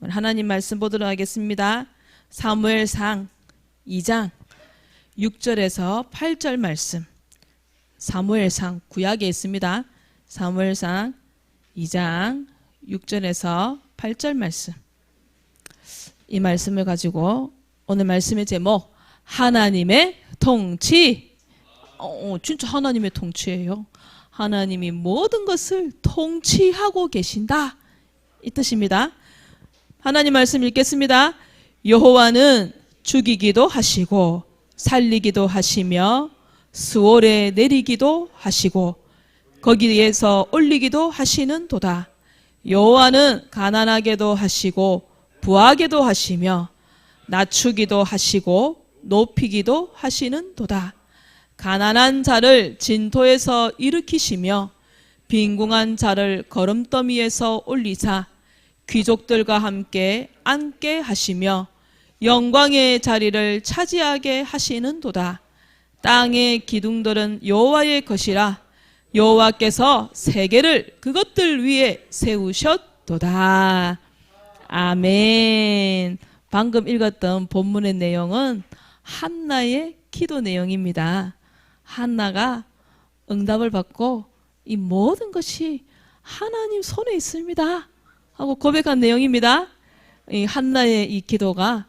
하나님 말씀 보도록 하겠습니다. 사무엘상 2장 6절에서 8절 말씀. 사무엘상 구약에 있습니다. 사무엘상 2장 6절에서 8절 말씀. 이 말씀을 가지고 오늘 말씀의 제목 하나님의 통치. 진짜 하나님의 통치예요. 하나님이 모든 것을 통치하고 계신다, 이 뜻입니다. 하나님 말씀 읽겠습니다. 여호와는 죽이기도 하시고 살리기도 하시며 스올에 내리기도 하시고 거기에서 올리기도 하시는 도다. 여호와는 가난하게도 하시고 부하게도 하시며 낮추기도 하시고 높이기도 하시는 도다. 가난한 자를 진토에서 일으키시며 빈궁한 자를 거름더미에서 올리사 귀족들과 함께 앉게 하시며 영광의 자리를 차지하게 하시는 도다. 땅의 기둥들은 여호와의 것이라 여호와께서 세계를 그것들 위에 세우셨도다. 아멘. 방금 읽었던 본문의 내용은 한나의 기도 내용입니다. 한나가 응답을 받고 이 모든 것이 하나님 손에 있습니다 하고 고백한 내용입니다. 이 한나의 이 기도가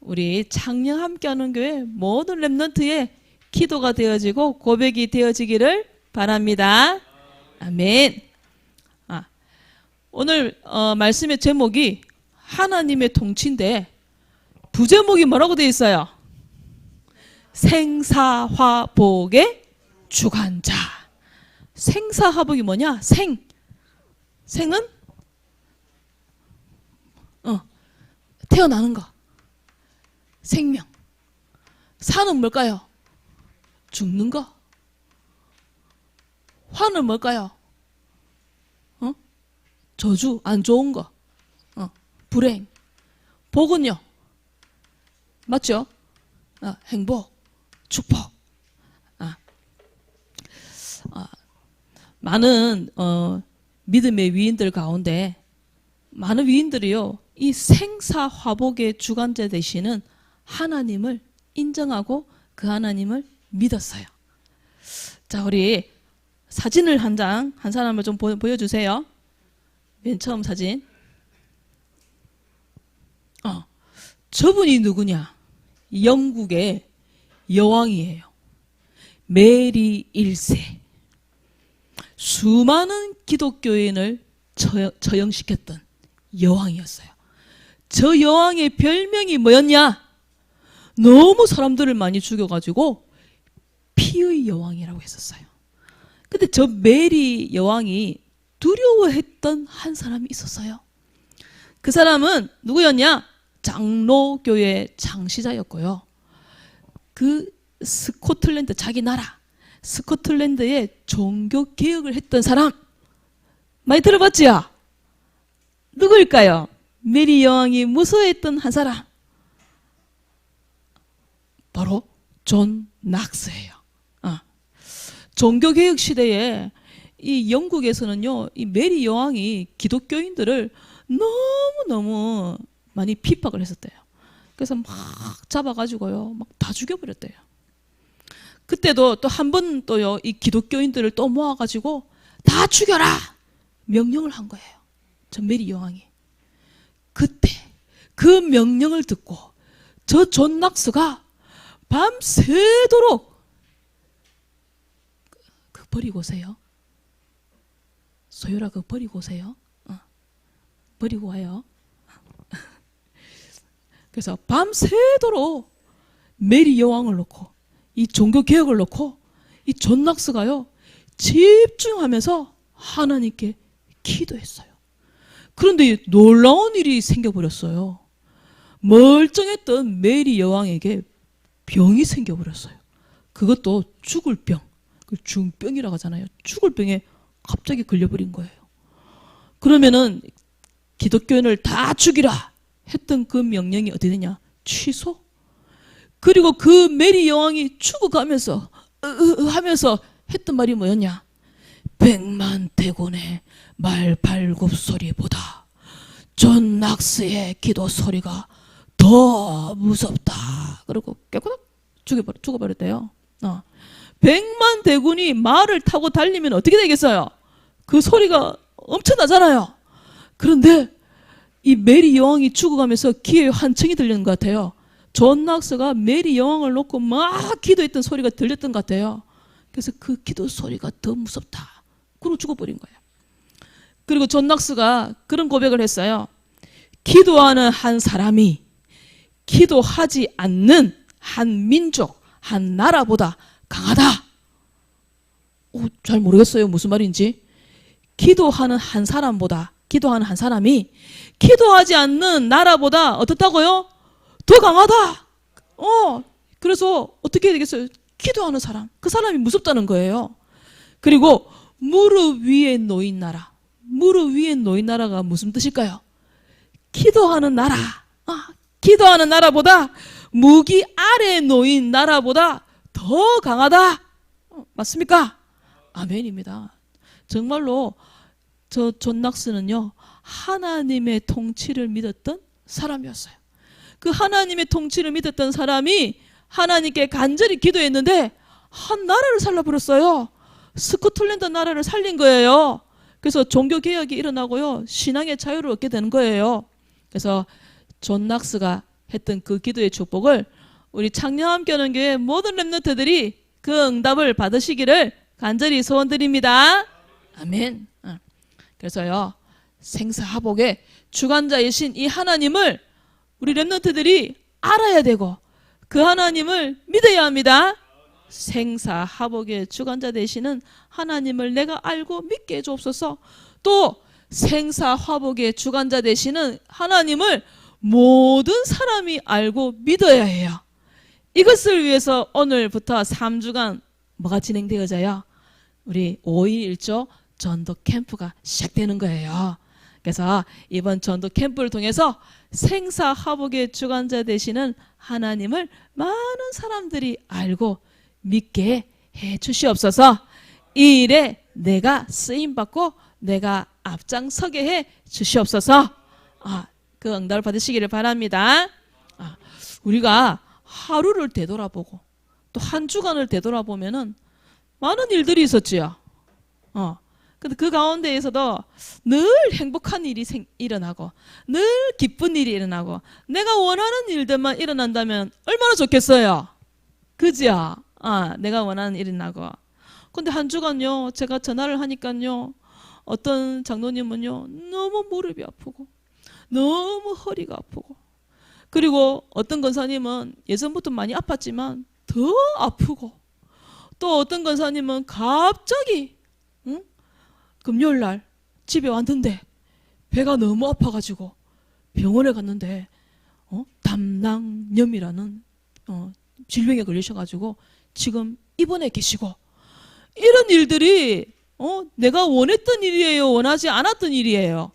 우리 창녕 함께하는 교회 모든 렘넌트의 기도가 되어지고 고백이 되어지기를 바랍니다. 아멘. 오늘 말씀의 제목이 하나님의 통치인데 부제목이 뭐라고 되어 있어요? 생사화복의 주관자. 생사화복이 뭐냐? 생은 태어나는 거, 생명. 사는 뭘까요? 죽는 거. 화는 뭘까요? 저주, 안 좋은 거, 불행. 복은요? 맞죠? 행복, 축복. 많은 믿음의 위인들 가운데 많은 위인들이요, 이 생사화복의 주관자 되시는 하나님을 인정하고 그 하나님을 믿었어요. 자, 우리 사진을 한 사람을 좀 보여주세요. 맨 처음 사진. 저분이 누구냐? 영국의 여왕이에요. 메리 1세. 수많은 기독교인을 처형시켰던 여왕이었어요. 저 여왕의 별명이 뭐였냐? 너무 사람들을 많이 죽여가지고 피의 여왕이라고 했었어요. 근데 저 메리 여왕이 두려워했던 한 사람이 있었어요. 그 사람은 누구였냐? 장로교회 창시자였고요. 그 스코틀랜드, 자기 나라 스코틀랜드에 종교개혁을 했던 사람 많이 들어봤지요? 누구일까요? 메리 여왕이 무서워했던 한 사람, 바로 존 낙스예요. 종교개혁 시대에 이 영국에서는요, 이 메리 여왕이 기독교인들을 너무너무 많이 핍박을 했었대요. 그래서 막 잡아가지고요, 막 다 죽여버렸대요. 그때도 또 한 번 또요, 이 기독교인들을 또 모아가지고 다 죽여라! 명령을 한 거예요. 저 메리 여왕이. 그때 그 명령을 듣고 저 존 낙스가 밤새도록 버리고 오세요. 소율아, 그거 버리고 오세요. 버리고 와요. 그래서 밤새도록 메리 여왕을 놓고 이 종교개혁을 놓고 이 존 낙스가요, 집중하면서 하나님께 기도했어요. 그런데 놀라운 일이 생겨버렸어요. 멀쩡했던 메리 여왕에게 병이 생겨버렸어요. 그것도 죽을 병. 중병이라고 하잖아요. 죽을 병에 갑자기 걸려버린 거예요. 그러면은 기독교인을 다 죽이라 했던 그 명령이 어디 되냐? 취소. 그리고 그 메리 여왕이 죽어가면서 하면서 했던 말이 뭐였냐? 100만 대군의 말 발굽 소리보다 존 낙스의 기도 소리가 더 무섭다. 그리고 깨끗하게 죽어버렸대요. 100만 대군이 말을 타고 달리면 어떻게 되겠어요? 그 소리가 엄청나잖아요. 그런데 이 메리 여왕이 죽어가면서 귀에 환청이 들리는 것 같아요. 존 낙스가 메리 여왕을 놓고 막 기도했던 소리가 들렸던 것 같아요. 그래서 그 기도 소리가 더 무섭다. 그러고 죽어버린 거예요. 그리고 존 낙스가 그런 고백을 했어요. 기도하는 한 사람이 기도하지 않는 한 민족, 한 나라보다 강하다. 잘 모르겠어요. 무슨 말인지. 기도하는 한 사람이 기도하지 않는 나라보다 어떻다고요? 더 강하다. 그래서 어떻게 해야 되겠어요? 기도하는 사람. 그 사람이 무섭다는 거예요. 그리고 무릎 위에 놓인 나라. 무릎 위에 놓인 나라가 무슨 뜻일까요? 기도하는 나라. 기도하는 나라보다 무기 아래에 놓인 나라보다 더 강하다. 맞습니까? 아멘입니다. 정말로 존 낙스는요, 하나님의 통치를 믿었던 사람이었어요. 그 하나님의 통치를 믿었던 사람이 하나님께 간절히 기도했는데 한 나라를 살려버렸어요. 스코틀랜드 나라를 살린 거예요. 그래서 종교개혁이 일어나고요, 신앙의 자유를 얻게 되는 거예요. 그래서 존 낙스가 했던 그 기도의 축복을 우리 창녀함께하는 모든 렘넌트들이 그 응답을 받으시기를 간절히 소원드립니다. 아멘. 그래서요, 생사화복의 주관자이신 이 하나님을 우리 렘넌트들이 알아야 되고 그 하나님을 믿어야 합니다. 생사화복의 주관자 되시는 하나님을 내가 알고 믿게 해주옵소서. 또 생사화복의 주관자 되시는 하나님을 모든 사람이 알고 믿어야 해요. 이것을 위해서 오늘부터 3주간 뭐가 진행되어져요? 우리 5일 1조 전도 캠프가 시작되는 거예요. 그래서 이번 전도 캠프를 통해서 생사화복의 주관자 되시는 하나님을 많은 사람들이 알고 믿게 해 주시옵소서. 이 일에 내가 쓰임받고 내가 앞장서게 해 주시옵소서. 그 응답을 받으시기를 바랍니다. 우리가 하루를 되돌아보고 또 한 주간을 되돌아보면은 많은 일들이 있었지요. 근데 그 가운데에서도 늘 행복한 일이 일어나고 늘 기쁜 일이 일어나고 내가 원하는 일들만 일어난다면 얼마나 좋겠어요. 그죠? 내가 원하는 일이 나고. 근데 한 주간요, 제가 전화를 하니까요, 어떤 장로님은요, 너무 무릎이 아프고 너무 허리가 아프고, 그리고 어떤 권사님은 예전부터 많이 아팠지만 더 아프고, 또 어떤 권사님은 갑자기 금요일날 집에 왔는데 배가 너무 아파가지고 병원에 갔는데 담낭염이라는 질병에 걸리셔가지고 지금 입원해 계시고, 이런 일들이 내가 원했던 일이에요? 원하지 않았던 일이에요?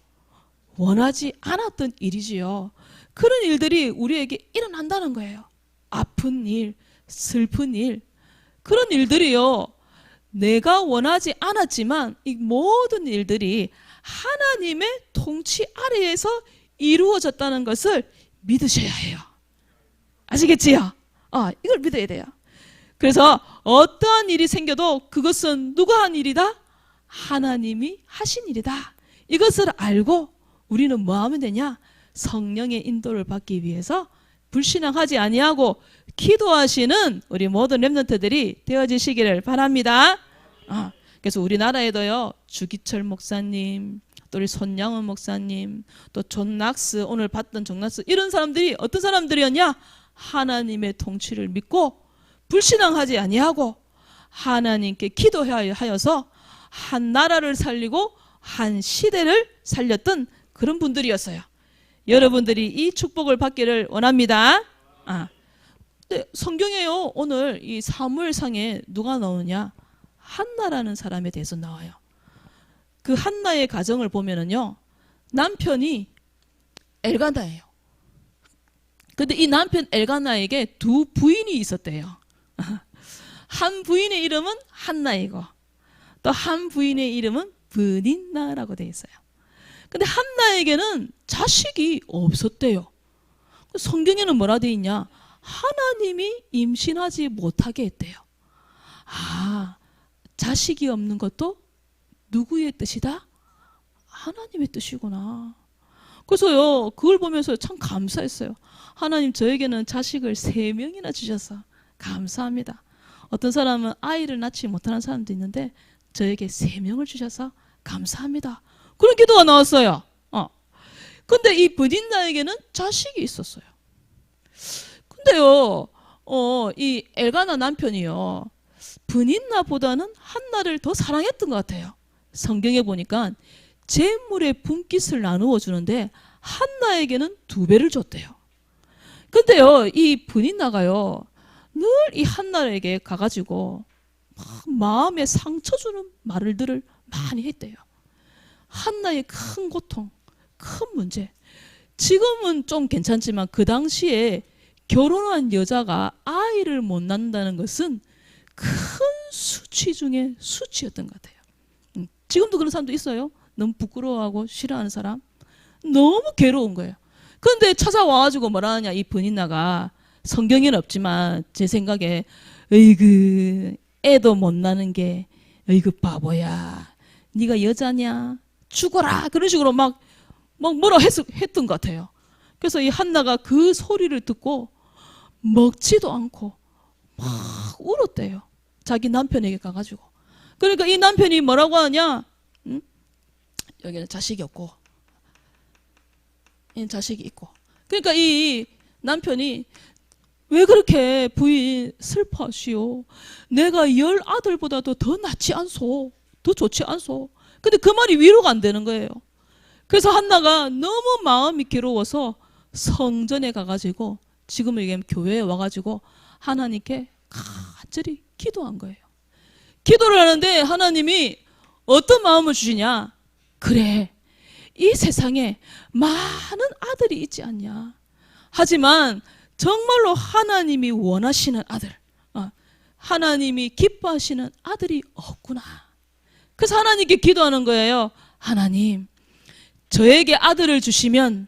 원하지 않았던 일이지요. 그런 일들이 우리에게 일어난다는 거예요. 아픈 일, 슬픈 일, 그런 일들이요, 내가 원하지 않았지만 이 모든 일들이 하나님의 통치 아래에서 이루어졌다는 것을 믿으셔야 해요. 아시겠지요? 이걸 믿어야 돼요. 그래서 어떠한 일이 생겨도 그것은 누가 한 일이다? 하나님이 하신 일이다. 이것을 알고 우리는 뭐 하면 되냐? 성령의 인도를 받기 위해서 불신앙하지 아니하고 기도하시는 우리 모든 렘넌트들이 되어지시기를 바랍니다. 그래서 우리나라에도요, 주기철 목사님, 또 우리 손양원 목사님, 또 존 낙스, 오늘 봤던 존 낙스, 이런 사람들이 어떤 사람들이었냐? 하나님의 통치를 믿고 불신앙하지 아니하고 하나님께 기도하여서 한 나라를 살리고 한 시대를 살렸던 그런 분들이었어요. 여러분들이 이 축복을 받기를 원합니다. 근데 성경에요, 오늘 이 사무엘상에 누가 나오느냐? 한나라는 사람에 대해서 나와요. 그 한나의 가정을 보면은요, 남편이 엘가나예요. 근데 이 남편 엘가나에게 두 부인이 있었대요. 한 부인의 이름은 한나이고 또 한 부인의 이름은 브닌나라고 되어 있어요. 근데 한나에게는 자식이 없었대요. 성경에는 뭐라 돼 있냐? 하나님이 임신하지 못하게 했대요. 아, 자식이 없는 것도 누구의 뜻이다? 하나님의 뜻이구나. 그래서요, 그걸 보면서 참 감사했어요. 하나님, 저에게는 자식을 3명이나 주셔서 감사합니다. 어떤 사람은 아이를 낳지 못하는 사람도 있는데 저에게 3명을 주셔서 감사합니다. 그런 기도가 나왔어요. 근데 이 브딘나에게는 자식이 있었어요. 근데요, 이 엘가나 남편이요, 브닌나보다는 한나를 더 사랑했던 것 같아요. 성경에 보니까 재물의 분깃을 나누어 주는데 한나에게는 2배를 줬대요. 근데요, 이 브닌나가요, 늘 이 한나에게 가가지고 마음에 상처 주는 말들을 많이 했대요. 한나의 큰 고통, 큰 문제. 지금은 좀 괜찮지만 그 당시에 결혼한 여자가 아이를 못 낳는다는 것은 큰 수치 중에 수치였던 것 같아요. 지금도 그런 사람도 있어요. 너무 부끄러워하고 싫어하는 사람. 너무 괴로운 거예요. 그런데 찾아와가지고 뭐라 하냐, 이 브닌나가. 성경에는 없지만 제 생각에 어이구, 애도 못 낳는 게 어이구 바보야, 네가 여자냐, 죽어라, 그런 식으로 막 뭐라 했던 것 같아요. 그래서 이 한나가 그 소리를 듣고 먹지도 않고 막 울었대요. 자기 남편에게 가가지고. 그러니까 이 남편이 뭐라고 하냐, 여기는 자식이 없고 얘는 자식이 있고. 그러니까 이 남편이 왜 그렇게 부인 슬퍼하시오? 내가 10아들보다도 더 낫지 않소? 더 좋지 않소? 근데 그 말이 위로가 안 되는 거예요. 그래서 한나가 너무 마음이 괴로워서 성전에 가가지고, 지금은 이게 교회에 와가지고 하나님께 간절히 기도한 거예요. 기도를 하는데 하나님이 어떤 마음을 주시냐? 그래, 이 세상에 많은 아들이 있지 않냐? 하지만 정말로 하나님이 원하시는 아들, 하나님이 기뻐하시는 아들이 없구나. 그래서 하나님께 기도하는 거예요. 하나님, 저에게 아들을 주시면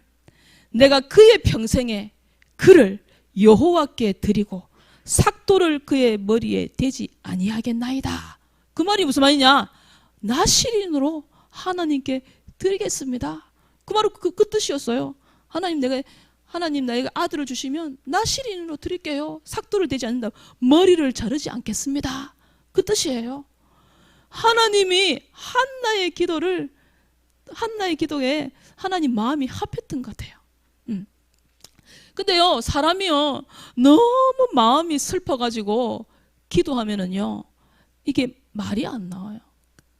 내가 그의 평생에 그를 여호와께 드리고 삭도를 그의 머리에 대지 아니하겠나이다. 그 말이 무슨 말이냐? 나시린으로 하나님께 드리겠습니다. 그 말은 그 뜻이었어요. 하나님 나에게 아들을 주시면 나시린으로 드릴게요. 삭도를 대지 않는다. 머리를 자르지 않겠습니다. 그 뜻이에요. 하나님이 한나의 기도에 하나님 마음이 합했던 것 같아요. 근데요, 사람이요, 너무 마음이 슬퍼가지고 기도하면은요, 이게 말이 안 나와요.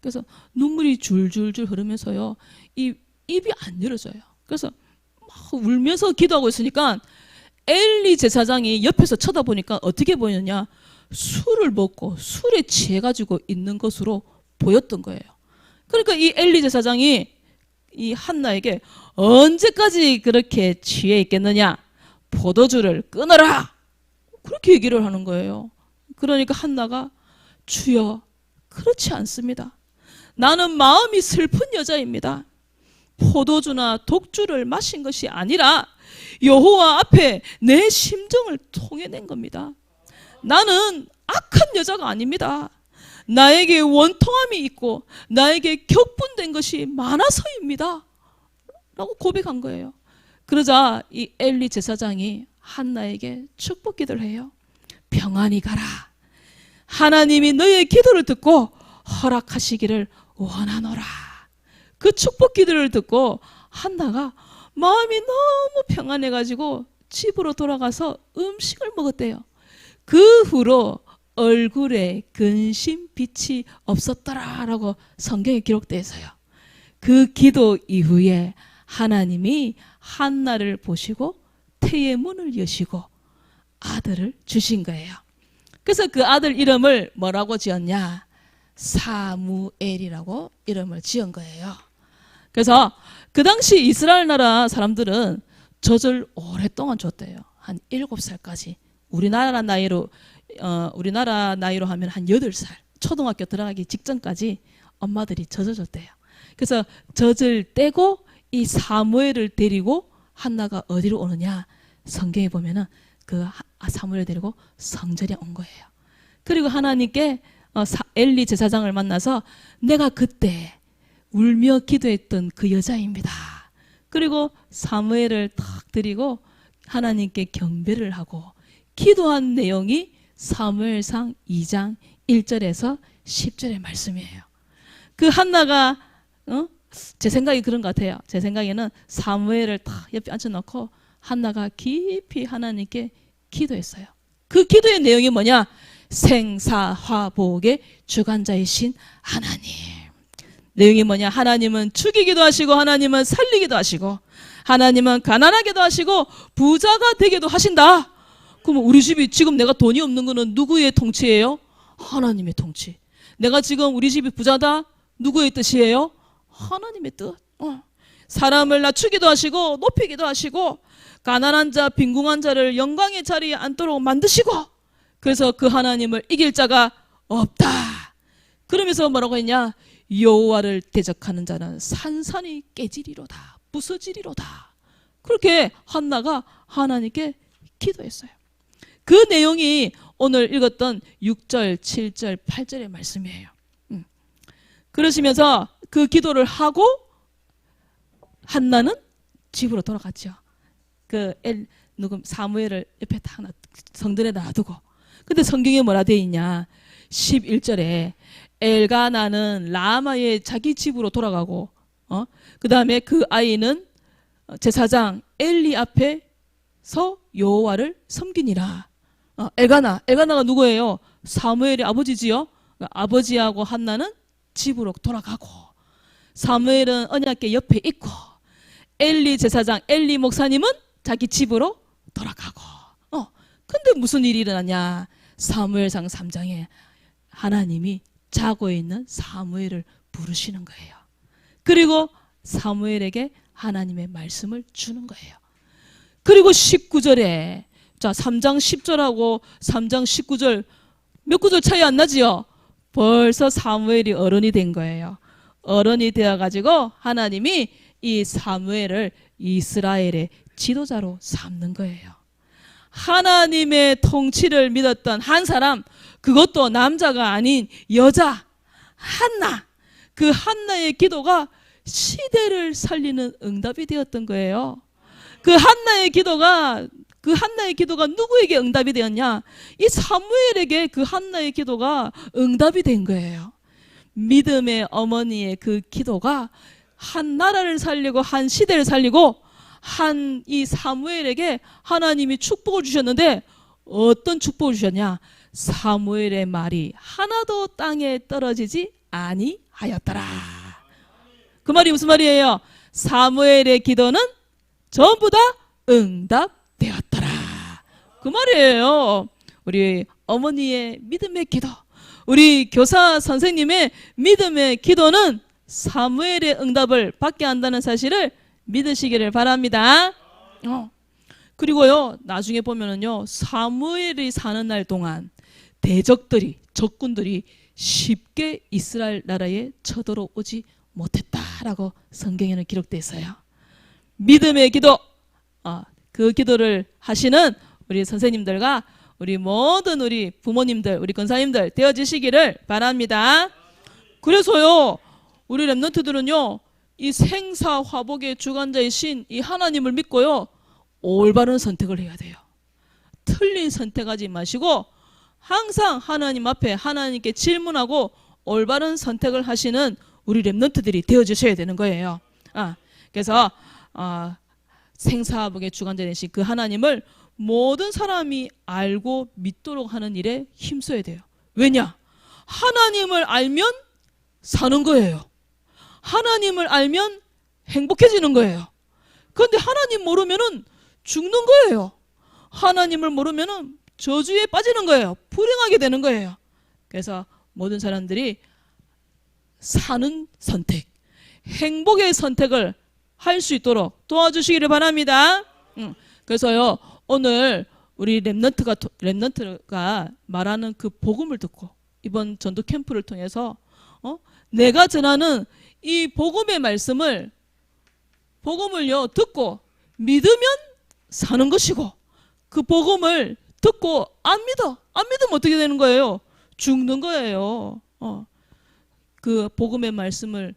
그래서 눈물이 줄줄줄 흐르면서요, 입이 안 열어져요. 그래서 막 울면서 기도하고 있으니까 엘리 제사장이 옆에서 쳐다보니까 어떻게 보였냐? 술을 먹고 술에 취해가지고 있는 것으로 보였던 거예요. 그러니까 이 엘리 제사장이 이 한나에게 언제까지 그렇게 취해 있겠느냐? 포도주를 끊어라! 그렇게 얘기를 하는 거예요. 그러니까 한나가, 주여, 그렇지 않습니다. 나는 마음이 슬픈 여자입니다. 포도주나 독주를 마신 것이 아니라 여호와 앞에 내 심정을 통해낸 겁니다. 나는 악한 여자가 아닙니다. 나에게 원통함이 있고 나에게 격분된 것이 많아서입니다. 라고 고백한 거예요. 그러자 이 엘리 제사장이 한나에게 축복 기도를 해요. 평안히 가라. 하나님이 너의 기도를 듣고 허락하시기를 원하노라. 그 축복 기도를 듣고 한나가 마음이 너무 평안해가지고 집으로 돌아가서 음식을 먹었대요. 그 후로 얼굴에 근심 빛이 없었더라라고 성경에 기록되어 있어요. 그 기도 이후에 하나님이 한나를 보시고 태의 문을 여시고 아들을 주신 거예요. 그래서 그 아들 이름을 뭐라고 지었냐? 사무엘이라고 이름을 지은 거예요. 그래서 그 당시 이스라엘 나라 사람들은 젖을 오랫동안 줬대요. 한 7살까지. 우리나라 나이로 하면 한 8살, 초등학교 들어가기 직전까지 엄마들이 젖을 줬대요. 그래서 젖을 떼고 이 사무엘을 데리고 한나가 어디로 오느냐? 성경에 보면은 그 사무엘을 데리고 성전에 온 거예요. 그리고 하나님께 엘리 제사장을 만나서 내가 그때 울며 기도했던 그 여자입니다. 그리고 사무엘을 탁 드리고 하나님께 경배를 하고 기도한 내용이 사무엘상 2장 1절에서 10절의 말씀이에요. 그 한나가 제 생각이 그런 것 같아요. 제 생각에는 사무엘을 딱 옆에 앉혀놓고 한나가 깊이 하나님께 기도했어요. 그 기도의 내용이 뭐냐? 생사화복의 주관자이신 하나님. 내용이 뭐냐? 하나님은 죽이기도 하시고 하나님은 살리기도 하시고 하나님은 가난하게도 하시고 부자가 되게도 하신다. 그럼 우리 집이 지금 내가 돈이 없는 거는 누구의 통치예요? 하나님의 통치. 내가 지금 우리 집이 부자다? 누구의 뜻이에요? 하나님의 뜻. 사람을 낮추기도 하시고 높이기도 하시고 가난한 자 빈궁한 자를 영광의 자리에 앉도록 만드시고 그래서 그 하나님을 이길 자가 없다. 그러면서 뭐라고 했냐? 여호와를 대적하는 자는 산산이 깨지리로다. 부서지리로다. 그렇게 한나가 하나님께 기도했어요. 그 내용이 오늘 읽었던 6절, 7절, 8절의 말씀이에요. 그러시면서 그 기도를 하고 한나는 집으로 돌아갔죠. 사무엘을 옆에 딱 성전에 놔두고. 근데 성경에 뭐라 되어 있냐? 11절에 엘가나는 라마의 자기 집으로 돌아가고, 그 다음에 그 아이는 제사장 엘리 앞에서 여호와를 섬기니라. 엘가나가 누구예요? 사무엘의 아버지지요. 그러니까 아버지하고 한나는 집으로 돌아가고, 사무엘은 언약궤 옆에 있고, 엘리 제사장 엘리 목사님은 자기 집으로 돌아가고. 근데 무슨 일이 일어나냐? 사무엘상 3장에 하나님이 자고 있는 사무엘을 부르시는 거예요. 그리고 사무엘에게 하나님의 말씀을 주는 거예요. 그리고 19절에 자 3장 10절하고 3장 19절 몇 구절 차이 안 나지요? 벌써 사무엘이 어른이 된 거예요. 어른이 되어가지고 하나님이 이 사무엘을 이스라엘의 지도자로 삼는 거예요. 하나님의 통치를 믿었던 한 사람, 그것도 남자가 아닌 여자 한나, 그 한나의 기도가 시대를 살리는 응답이 되었던 거예요. 그 한나의 기도가 누구에게 응답이 되었냐? 이 사무엘에게 그 한나의 기도가 응답이 된 거예요. 믿음의 어머니의 그 기도가 한 나라를 살리고 한 시대를 살리고 한 이 사무엘에게 하나님이 축복을 주셨는데 어떤 축복을 주셨냐? 사무엘의 말이 하나도 땅에 떨어지지 아니하였더라. 그 말이 무슨 말이에요? 사무엘의 기도는 전부 다 응답되었더라. 그 말이에요. 우리 어머니의 믿음의 기도, 우리 교사 선생님의 믿음의 기도는 사무엘의 응답을 받게 한다는 사실을 믿으시기를 바랍니다. 그리고요, 나중에 보면은요, 사무엘이 사는 날 동안 적군들이 쉽게 이스라엘 나라에 쳐들어오지 못했다라고 성경에는 기록되어 있어요. 믿음의 기도, 그 기도를 하시는 우리 선생님들과 우리 모든 우리 부모님들, 우리 권사님들 되어주시기를 바랍니다. 그래서요, 우리 렘넌트들은요, 이 생사화복의 주관자이신 이 하나님을 믿고요, 올바른 선택을 해야 돼요. 틀린 선택하지 마시고 항상 하나님 앞에 하나님께 질문하고 올바른 선택을 하시는 우리 렘넌트들이 되어주셔야 되는 거예요. 그래서 생사화복의 주관자이신 그 하나님을 모든 사람이 알고 믿도록 하는 일에 힘써야 돼요. 왜냐? 하나님을 알면 사는 거예요. 하나님을 알면 행복해지는 거예요. 그런데 하나님 모르면은 죽는 거예요. 하나님을 모르면은 저주에 빠지는 거예요. 불행하게 되는 거예요. 그래서 모든 사람들이 사는 선택, 행복의 선택을 할 수 있도록 도와주시기를 바랍니다. 그래서요, 오늘 우리 렘넌트가 말하는 그 복음을 듣고 이번 전도 캠프를 통해서 내가 전하는 이 복음의 말씀을 복음을요 듣고 믿으면 사는 것이고, 그 복음을 듣고 안 믿으면 어떻게 되는 거예요? 죽는 거예요. 그 복음의 말씀을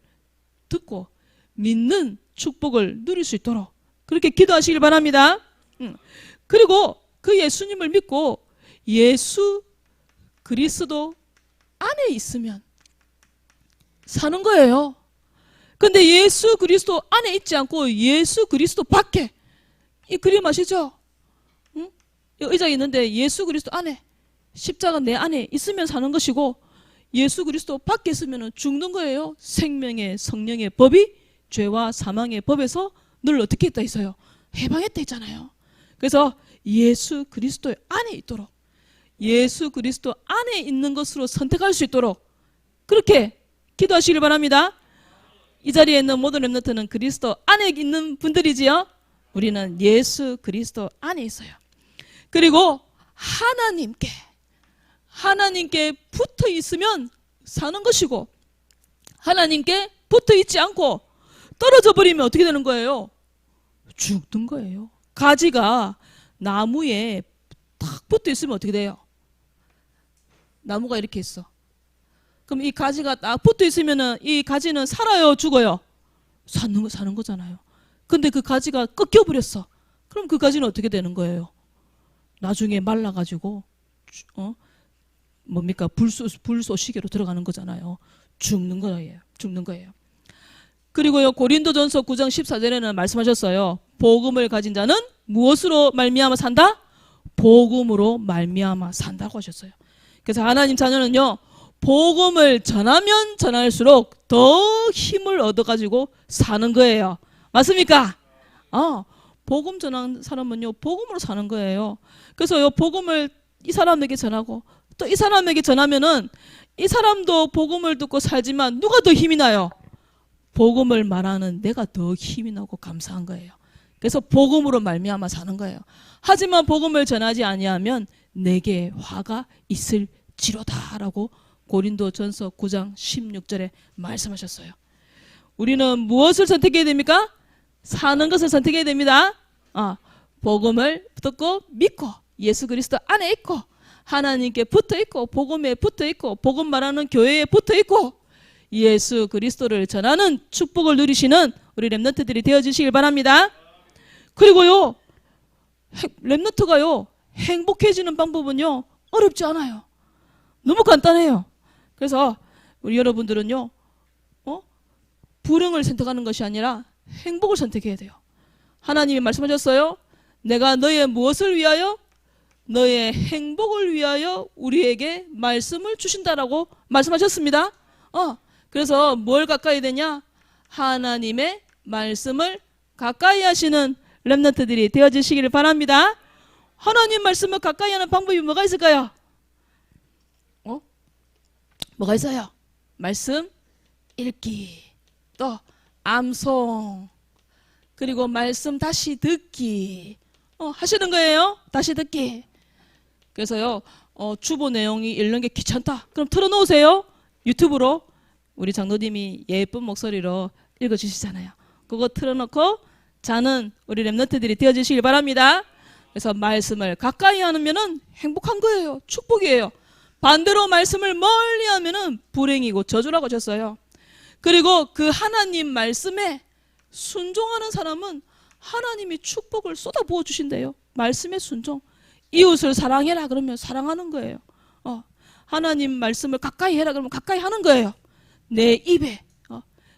듣고 믿는 축복을 누릴 수 있도록 그렇게 기도하시길 바랍니다. 그리고 그 예수님을 믿고 예수 그리스도 안에 있으면 사는 거예요. 근데 예수 그리스도 안에 있지 않고 예수 그리스도 밖에, 이 그림 아시죠? 의자 있는데 예수 그리스도 안에, 십자가 내 안에 있으면 사는 것이고, 예수 그리스도 밖에 있으면 죽는 거예요. 생명의 성령의 법이 죄와 사망의 법에서 늘 어떻게 했다 있어요? 해방했다 했잖아요. 그래서 예수 그리스도 안에 있도록, 예수 그리스도 안에 있는 것으로 선택할 수 있도록 그렇게 기도하시길 바랍니다. 이 자리에 있는 모든 렘넌트는 그리스도 안에 있는 분들이지요. 우리는 예수 그리스도 안에 있어요. 그리고 하나님께 붙어 있으면 사는 것이고, 하나님께 붙어 있지 않고 떨어져 버리면 어떻게 되는 거예요? 죽는 거예요. 가지가 나무에 딱 붙어 있으면 어떻게 돼요? 나무가 이렇게 있어. 그럼 이 가지가 딱 붙어 있으면은 이 가지는 살아요, 죽어요? 사는 거잖아요. 근데 그 가지가 꺾여 버렸어. 그럼 그 가지는 어떻게 되는 거예요? 나중에 말라가지고 뭡니까? 불쏘시개로 들어가는 거잖아요. 죽는 거예요. 그리고요, 고린도전서 9장 14절에는 말씀하셨어요. 복음을 가진 자는 무엇으로 말미암아 산다? 복음으로 말미암아 산다고 하셨어요. 그래서 하나님 자녀는요, 복음을 전하면 전할수록 더 힘을 얻어가지고 사는 거예요. 맞습니까? 복음 전하는 사람은요, 복음으로 사는 거예요. 그래서 요 복음을 이 사람에게 전하고 또 이 사람에게 전하면은 이 사람도 복음을 듣고 살지만 누가 더 힘이 나요? 복음을 말하는 내가 더 힘이 나고 감사한 거예요. 그래서 복음으로 말미암아 사는 거예요. 하지만 복음을 전하지 아니하면 내게 화가 있을지로다라고 고린도전서 9장 16절에 말씀하셨어요. 우리는 무엇을 선택해야 됩니까? 사는 것을 선택해야 됩니다. 복음을 듣고 믿고 예수 그리스도 안에 있고 하나님께 붙어 있고 복음에 붙어 있고 복음 말하는 교회에 붙어 있고 예수 그리스도를 전하는 축복을 누리시는 우리 렘넌트들이 되어주시길 바랍니다. 그리고요, 렘넌트가요 행복해지는 방법은요 어렵지 않아요. 너무 간단해요. 그래서 우리 여러분들은요 불행을 선택하는 것이 아니라 행복을 선택해야 돼요. 하나님이 말씀하셨어요. 내가 너의 무엇을 위하여? 너의 행복을 위하여 우리에게 말씀을 주신다라고 말씀하셨습니다. 그래서 뭘 가까이 되냐? 하나님의 말씀을 가까이 하시는 렘넌트들이 되어주시기를 바랍니다. 하나님 말씀을 가까이 하는 방법이 뭐가 있을까요? 뭐가 있어요? 말씀 읽기, 또 암송, 그리고 말씀 다시 듣기 하시는 거예요. 다시 듣기. 그래서요 주보 내용이 읽는 게 귀찮다. 그럼 틀어놓으세요. 유튜브로 우리 장로님이 예쁜 목소리로 읽어주시잖아요. 그거 틀어놓고 자는 우리 렘넌트들이 되어주시길 바랍니다. 그래서 말씀을 가까이 하면은 행복한 거예요. 축복이에요. 반대로 말씀을 멀리 하면은 불행이고 저주라고 하셨어요. 그리고 그 하나님 말씀에 순종하는 사람은 하나님이 축복을 쏟아부어 주신대요. 말씀에 순종. 이웃을 사랑해라 그러면 사랑하는 거예요. 하나님 말씀을 가까이 해라 그러면 가까이 하는 거예요. 내 입에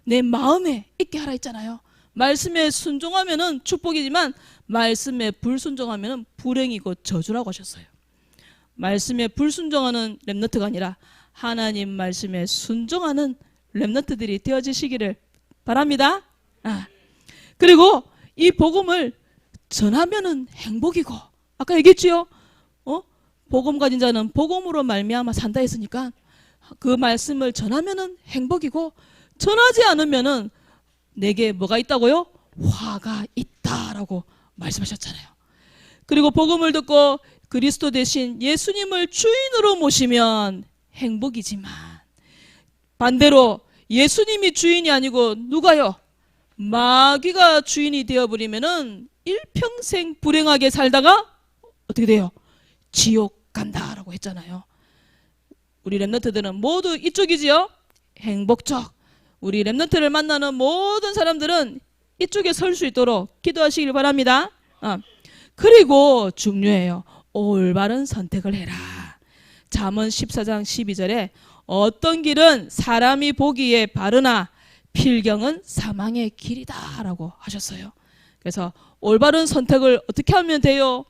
내 마음에 있게 하라 했잖아요. 말씀에 순종하면은 축복이지만 말씀에 불순종하면은 불행이고 저주라고 하셨어요. 말씀에 불순종하는 렘넌트가 아니라 하나님 말씀에 순종하는 렘넌트들이 되어지시기를 바랍니다. 그리고 이 복음을 전하면은 행복이고, 아까 얘기했지요. 복음 가진 자는 복음으로 말미암아 산다 했으니까 그 말씀을 전하면은 행복이고, 전하지 않으면은 내게 뭐가 있다고요? 화가 있다라고 말씀하셨잖아요. 그리고 복음을 듣고 그리스도 대신 예수님을 주인으로 모시면 행복이지만 반대로 예수님이 주인이 아니고 누가요? 마귀가 주인이 되어버리면은 일평생 불행하게 살다가 어떻게 돼요? 지옥 간다라고 했잖아요. 우리 랩런트들은 모두 이쪽이지요? 행복적. 우리 랩런트를 만나는 모든 사람들은 이쪽에 설 수 있도록 기도하시길 바랍니다. 그리고 중요해요. 올바른 선택을 해라. 잠언 14장 12절에 어떤 길은 사람이 보기에 바르나 필경은 사망의 길이다 라고 하셨어요. 그래서 올바른 선택을 어떻게 하면 돼요?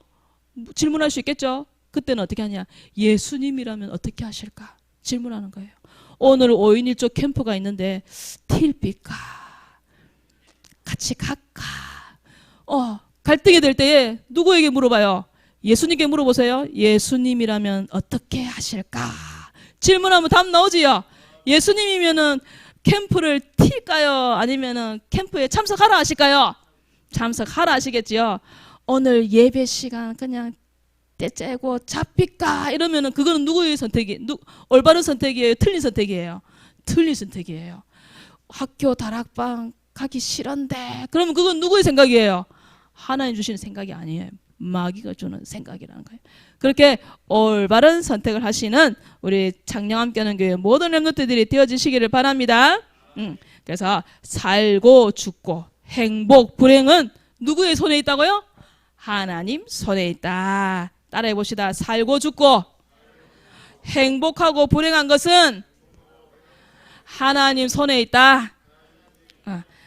질문할 수 있겠죠? 그때는 어떻게 하냐? 예수님이라면 어떻게 하실까? 질문하는 거예요. 오늘 5인 1조 캠프가 있는데 틸삐까? 같이 갈까? 갈등이 될 때에 누구에게 물어봐요? 예수님께 물어보세요. 예수님이라면 어떻게 하실까? 질문하면 답 나오지요? 예수님이면은 캠프를 튈까요? 아니면은 캠프에 참석하라 하실까요? 참석하라 하시겠지요? 오늘 예배 시간 그냥 떼째고 잡힐까? 이러면은 그거는 누구의 선택이, 올바른 선택이에요? 틀린 선택이에요? 틀린 선택이에요. 학교 다락방 가기 싫은데 그러면 그건 누구의 생각이에요? 하나님 주시는 생각이 아니에요. 마귀가 주는 생각이라는 거예요. 그렇게 올바른 선택을 하시는 우리 창녕함께하는 교회 모든 렘넌트들이 되어주시기를 바랍니다. 그래서 살고 죽고 행복 불행은 누구의 손에 있다고요? 하나님 손에 있다. 따라해 봅시다. 살고 죽고 행복하고 불행한 것은 하나님 손에 있다.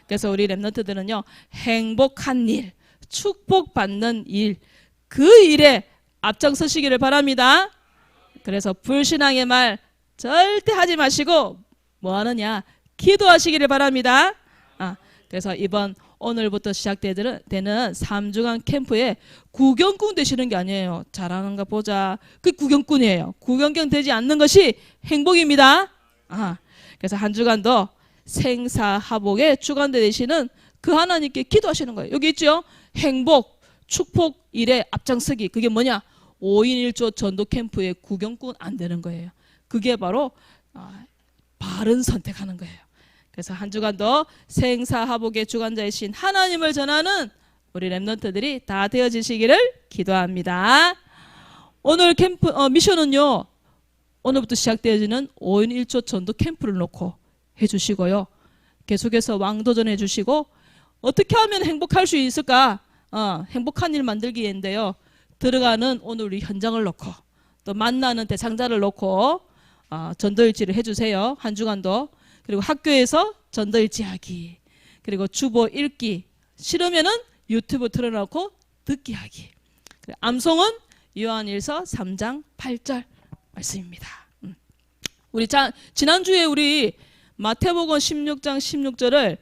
그래서 우리 렘넌트들은요, 행복한 일, 축복받는 일, 그 일에 앞장서시기를 바랍니다. 그래서 불신앙의 말 절대 하지 마시고 뭐 하느냐? 기도하시기를 바랍니다. 그래서 오늘부터 시작되는 3주간 캠프에 구경꾼 되시는 게 아니에요. 잘하는가 보자. 그 구경꾼이에요. 구경꾼 되지 않는 것이 행복입니다. 그래서 한 주간도 생사하복의 주관대 되시는 그 하나님께 기도하시는 거예요. 여기 있죠? 행복, 축복 일에 앞장서기. 그게 뭐냐? 5인 1조 전도 캠프의 구경꾼 안 되는 거예요. 그게 바로 바른 선택하는 거예요. 그래서 한 주간도 생사하복의 주관자이신 하나님을 전하는 우리 렘넌트들이 다 되어지시기를 기도합니다. 오늘 캠프 미션은요, 오늘부터 시작되어지는 5인 1조 전도 캠프를 놓고 해주시고요. 계속해서 왕도전 해주시고 어떻게 하면 행복할 수 있을까? 행복한 일 만들기인데요. 들어가는 오늘 우리 현장을 놓고 또 만나는 대상자를 놓고 전도일지를 해주세요. 한 주간도. 그리고 학교에서 전도일지 하기. 그리고 주보 읽기. 싫으면은 유튜브 틀어놓고 듣기 하기. 암송은 요한일서 3장 8절 말씀입니다. 우리 지난주에 우리 마태복음 16장 16절을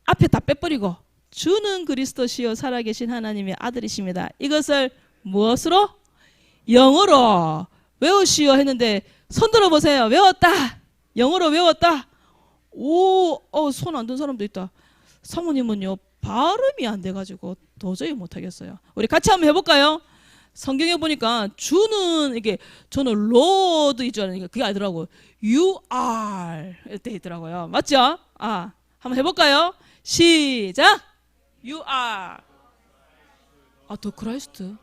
앞에 다 빼버리고 주는 그리스도시요 살아계신 하나님의 아들이십니다. 이것을 무엇으로? 영어로 외우시오 했는데 손 들어보세요. 외웠다. 영어로 외웠다. 손 안 든 사람도 있다. 사모님은요 발음이 안 돼가지고 도저히 못하겠어요. 우리 같이 한번 해볼까요? 성경에 보니까 주는 이게 저는 로드 줄 알았는데 그게 아니더라고. You are 이렇게 있더라고요. 맞죠? 한번 해볼까요? 시작. You are. 더 크라이스트.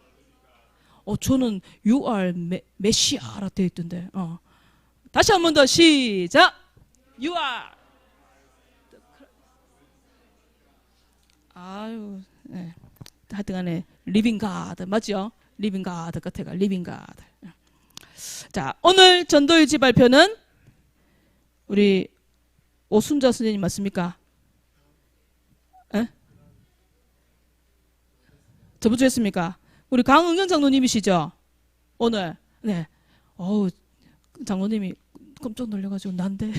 저는 You are 메시아라 되어 있던데. 다시 한 번 더 시작. You are. 네. 하여튼간에 리빙 가드 맞죠? 리빙 가드 끝에가 리빙 가드. 자, 오늘 전도일지 발표는 우리 오순자 선생님 맞습니까? 저번 주에 했습니까? 우리 강은경 장로님이시죠? 오늘. 네. 장로님이 깜짝 놀라가지고 난데.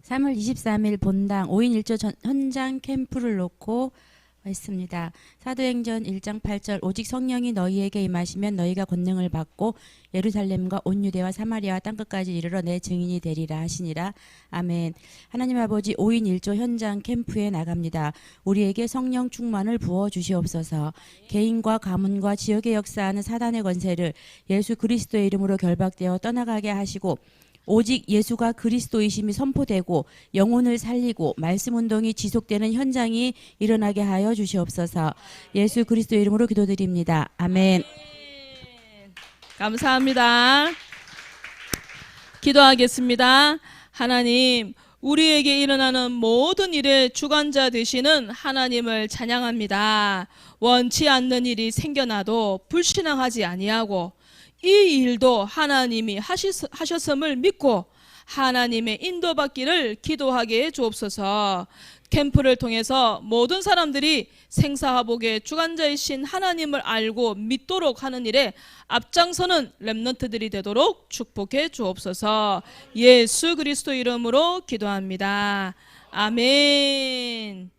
3월 23일 본당 5인 1조 현장 캠프를 놓고 있습니다. 사도행전 1장 8절 오직 성령이 너희에게 임하시면 너희가 권능을 받고 예루살렘과 온 유대와 사마리아와 땅끝까지 이르러 내 증인이 되리라 하시니라. 아멘. 하나님 아버지 5인 1조 현장 캠프에 나갑니다. 우리에게 성령 충만을 부어 주시옵소서. 개인과 가문과 지역에 역사하는 사단의 권세를 예수 그리스도의 이름으로 결박되어 떠나가게 하시고 오직 예수가 그리스도이심이 선포되고 영혼을 살리고 말씀 운동이 지속되는 현장이 일어나게 하여 주시옵소서. 예수 그리스도 이름으로 기도드립니다. 아멘. 감사합니다. 기도하겠습니다. 하나님, 우리에게 일어나는 모든 일의 주관자 되시는 하나님을 찬양합니다. 원치 않는 일이 생겨나도 불신앙하지 아니하고 이 일도 하나님이 하셨음을 믿고 하나님의 인도받기를 기도하게 해 주옵소서. 캠프를 통해서 모든 사람들이 생사화복의 주관자이신 하나님을 알고 믿도록 하는 일에 앞장서는 렘넌트들이 되도록 축복해 주옵소서. 예수 그리스도 이름으로 기도합니다. 아멘.